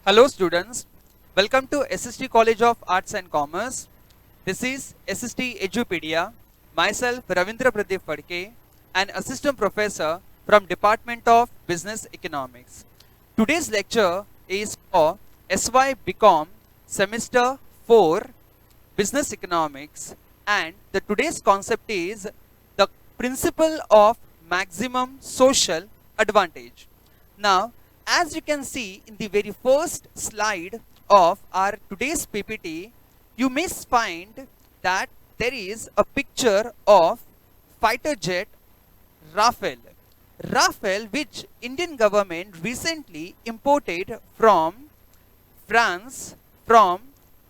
Hello students, welcome to SST College of Arts and Commerce. This is SST Edupedia. Myself Ravindra Pradeep Fadke, an assistant professor from Department of Business Economics. Today's lecture is for SY BCom Semester 4 Business Economics, and the today's concept is the principle of maximum social advantage. Now, as you can see in the very first slide of our today's PPT, you may find that there is a picture of fighter jet Rafale. Rafale, which Indian government recently imported from France, from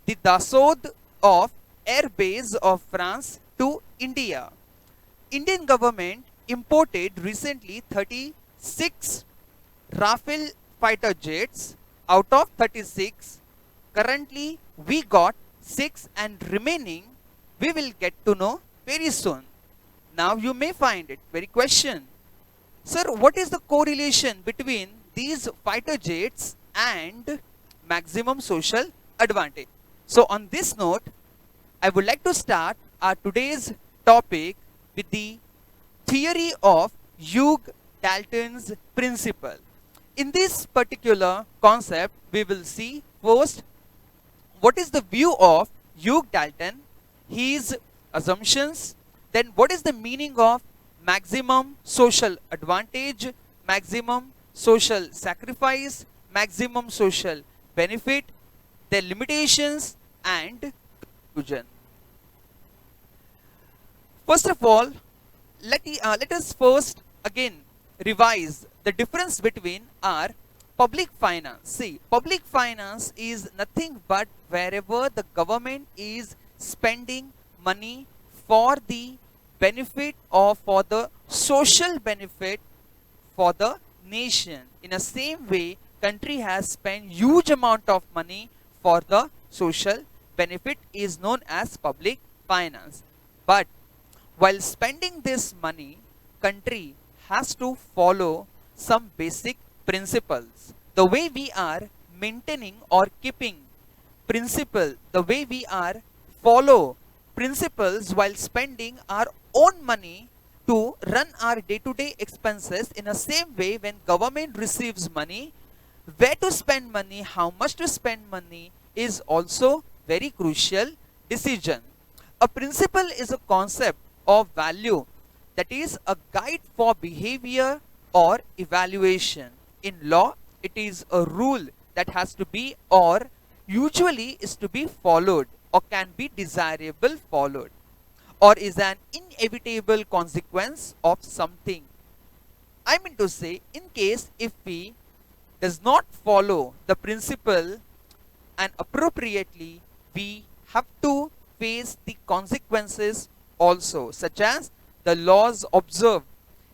the Dassault of Air Base of France to India. Indian government imported recently 36 Rafale fighter jets. Out of 36, currently we got 6, and remaining we will get to know very soon. Now you may find it very question, sir, what is the correlation between these fighter jets and maximum social advantage? So on this note, I would like to start our today's topic with the theory of Hugh Dalton's principle. In this particular concept, we will see first what is the view of Hugh Dalton, his assumptions, then what is the meaning of maximum social advantage, maximum social sacrifice, maximum social benefit, their limitations and conclusion. First of all, let us first again revise the difference between our public finance. See, public finance is nothing but wherever the government is spending money for the benefit or for the social benefit for the nation. In the same way, country has spent huge amount of money for the social benefit is known as public finance. But while spending this money, country has to follow some basic principles. The way we are maintaining or keeping principle, the way we are follow principles while spending our own money to run our day-to-day expenses. In the same way, when government receives money, where to spend money, how much to spend money is also very crucial decision. A principle is a concept of value that is a guide for behavior or evaluation. In law, it is a rule that has to be or usually is to be followed or can be desirable followed or is an inevitable consequence of something. I mean to say, in case if we does not follow the principle and appropriately, we have to face the consequences also, such as the laws observed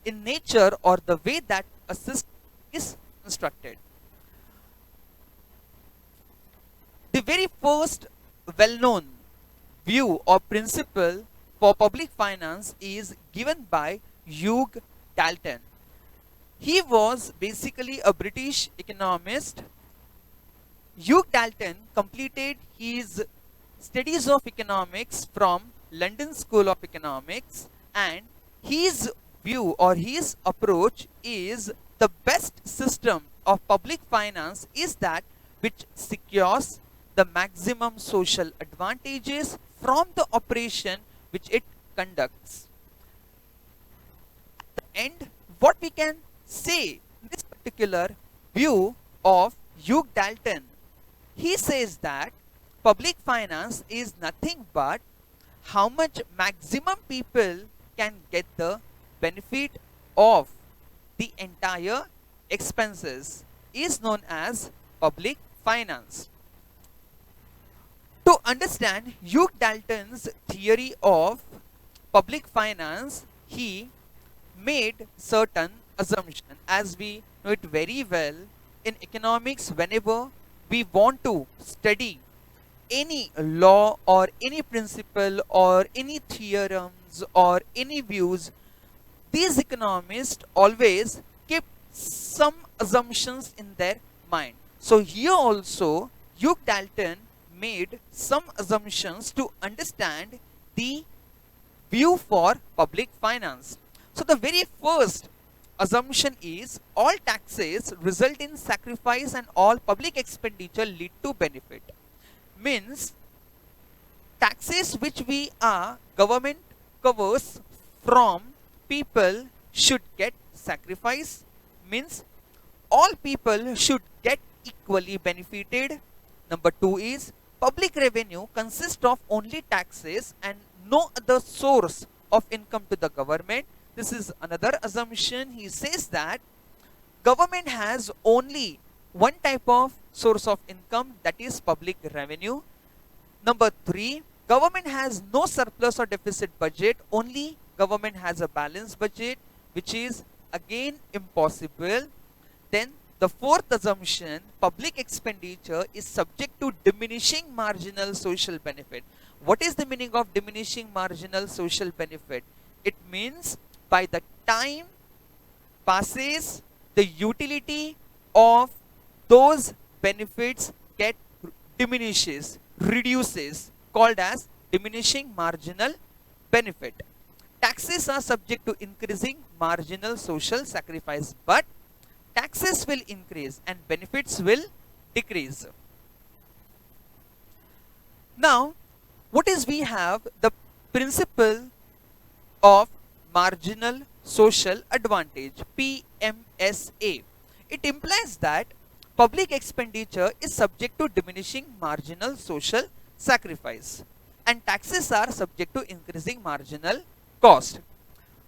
in nature or the way that a system is constructed. The very first well-known view or principle for public finance is given by Hugh Dalton. He was basically a British economist. Hugh Dalton completed his studies of economics from London School of Economics, and his view or his approach is the best system of public finance is that which secures the maximum social advantages from the operation which it conducts. At the end, what we can say in this particular view of Hugh Dalton, he says that public finance is nothing but how much maximum people can get the benefit of the entire expenses is known as public finance. To understand Hugh Dalton's theory of public finance, he made certain assumptions. As we know it very well, in economics, whenever we want to study any law or any principle or any theorems or any views, these economists always keep some assumptions in their mind. So here also Hugh Dalton made some assumptions to understand the view for public finance. So the very first assumption is all taxes result in sacrifice and all public expenditure lead to benefit. Means taxes which we are government covers from people should get sacrifice, means all people should get equally benefited. Number two is public revenue consists of only taxes and no other source of income to the government. This is another assumption. He says that government has only one type of source of income, that is public revenue. Number three, government has no surplus or deficit budget, only government has a balanced budget, which is again impossible. Then the fourth assumption, public expenditure is subject to diminishing marginal social benefit. What is the meaning of diminishing marginal social benefit? It means by the time passes, the utility of those benefits get diminishes, reduces, called as diminishing marginal benefit. Taxes are subject to increasing marginal social sacrifice, but taxes will increase and benefits will decrease. Now, what is we have? The principle of marginal social advantage, PMSA. It implies that public expenditure is subject to diminishing marginal social sacrifice and taxes are subject to increasing marginal cost.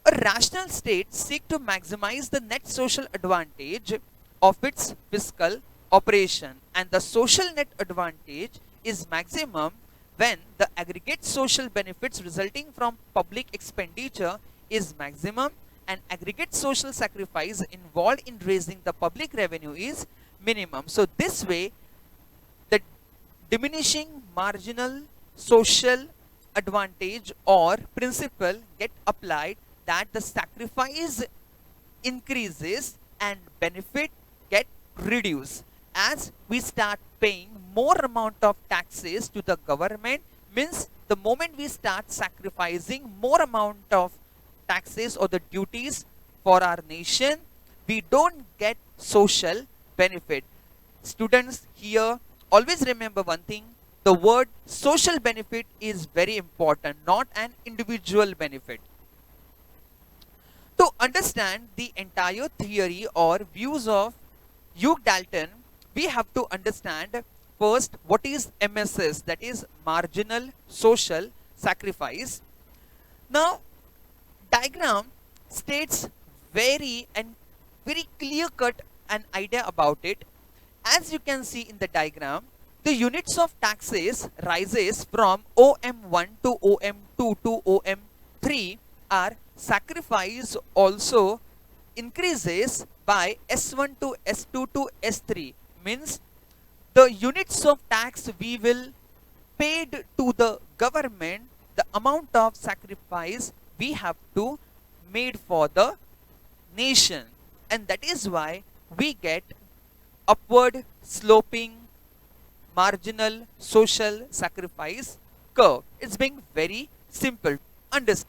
A rational state seeks to maximize the net social advantage of its fiscal operation, and the social net advantage is maximum when the aggregate social benefits resulting from public expenditure is maximum and aggregate social sacrifice involved in raising the public revenue is minimum. So this way the diminishing marginal social advantage or principle get applied, that the sacrifice increases and benefit get reduced. As we start paying more amount of taxes to the government, means the moment we start sacrificing more amount of taxes or the duties for our nation, we don't get social benefit. Students, here always remember one thing, the word social benefit is very important, not an individual benefit. To understand the entire theory or views of Hugh Dalton, we have to understand first what is MSS, that is marginal social sacrifice. Now, diagram states very clear cut an idea about it. As you can see in the diagram, the units of taxes rises from OM1 to OM2 to OM3 are sacrifice also increases by S1 to S2 to S3, means the units of tax we will paid to the government, the amount of sacrifice we have to made for the nation, and that is why we get upward sloping marginal social sacrifice curve. It's being very simple to understand.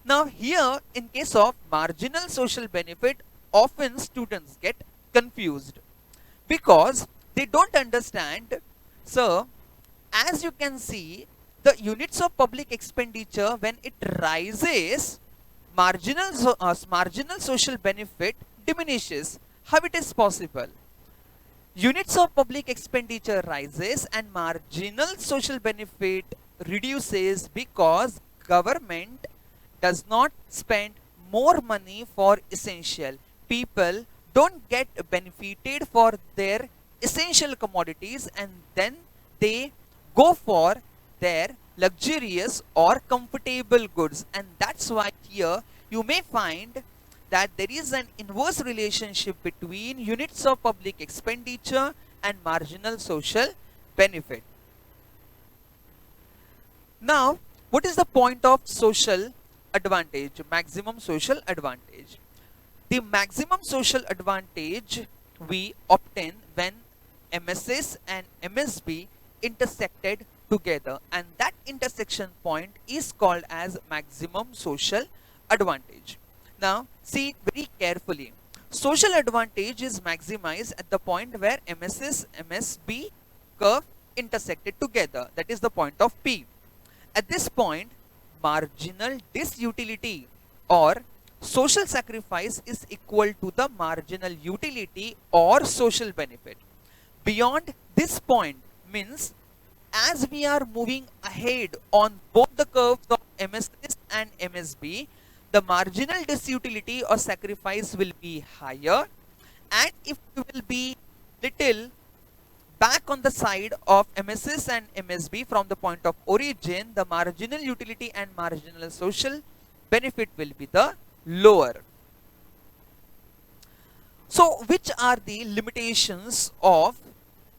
Now here in case of marginal social benefit, often students get confused because they don't understand. So as you can see, the units of public expenditure when it rises, marginal social benefit diminishes. How it is possible? Units of public expenditure rises and marginal social benefit reduces because government does not spend more money for essential. People don't get benefited for their essential commodities and then they go for their luxurious or comfortable goods, and that's why here you may find that there is an inverse relationship between units of public expenditure and marginal social benefit. Now, what is the point of social advantage, maximum social advantage? The maximum social advantage we obtain when MSS and MSB intersected together, and that intersection point is called as maximum social advantage. Now see it very carefully. Social advantage is maximized at the point where MSS MSB curve intersected together, that is the point of P. At this point, marginal disutility or social sacrifice is equal to the marginal utility or social benefit. Beyond this point means as we are moving ahead on both the curves of MSS and MSB, the marginal disutility or sacrifice will be higher, and if you will be little back on the side of MSS and MSB from the point of origin, the marginal utility and marginal social benefit will be the lower. So which are the limitations of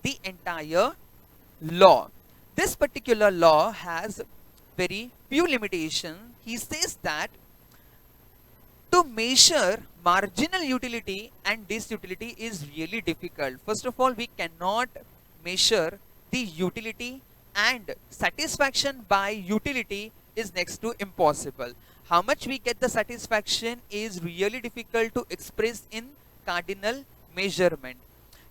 the entire law? This particular law has very few limitations. He says that to measure marginal utility and disutility is really difficult. First of all, we cannot measure the utility, and satisfaction by utility is next to impossible. How much we get the satisfaction is really difficult to express in cardinal measurement.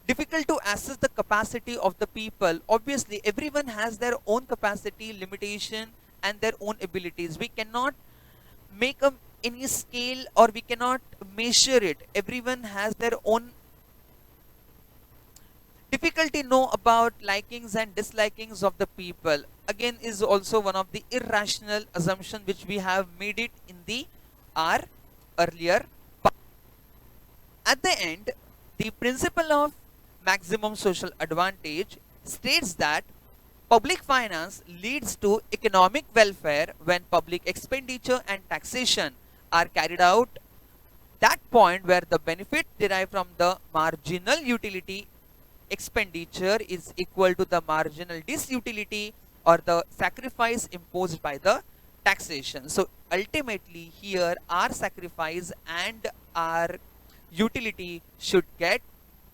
Difficult to assess the capacity of the people. Obviously, everyone has their own capacity, limitation, and their own abilities. We cannot make any scale, or we cannot measure it. Everyone has their own difficulty know about likings and dislikings of the people. Again, is also one of the irrational assumption which we have made it in the our earlier part. At the end, the principle of maximum social advantage states that public finance leads to economic welfare when public expenditure and taxation are carried out. That point where the benefit derived from the marginal utility expenditure is equal to the marginal disutility or the sacrifice imposed by the taxation. So ultimately here our sacrifice and our utility should get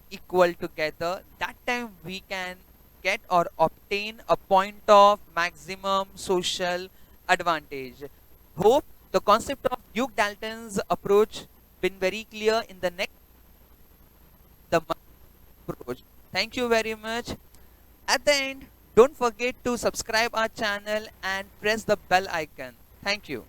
equal together. That time we can get or obtain a point of maximum social advantage. Hope the concept of Duke Dalton's approach been very clear in the next approach. Thank you very much. At the end, don't forget to subscribe our channel and press the bell icon. Thank you.